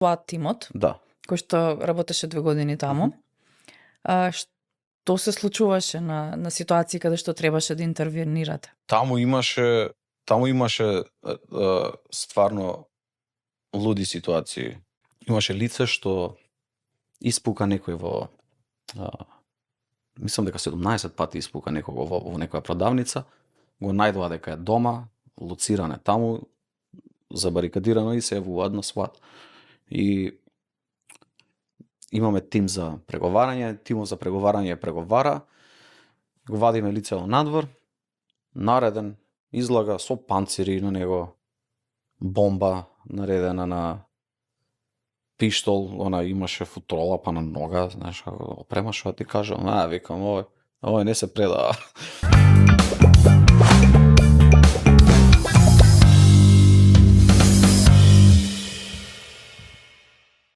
SWAT тимот, Да. кој што работеше 2 години таму. Што се случуваше на ситуации каде што требаше да интервенирате? Таму имаше стварно луди ситуации. Имаше лице што испука некој во мислам дека 17 пати испука некого во некоја продавница, го најдоа дека е дома, лоциран е таму, забарикадирано и се явуваат на SWAT. И имаме тим за преговарање, тимот за преговарање преговара, го вадиме лицето надвор, нареден, излага со панцири на него, бомба наредена на пиштол, она имаше футрола па на нога, знаеш, опрема што ти кажам, викам, овој не се предава.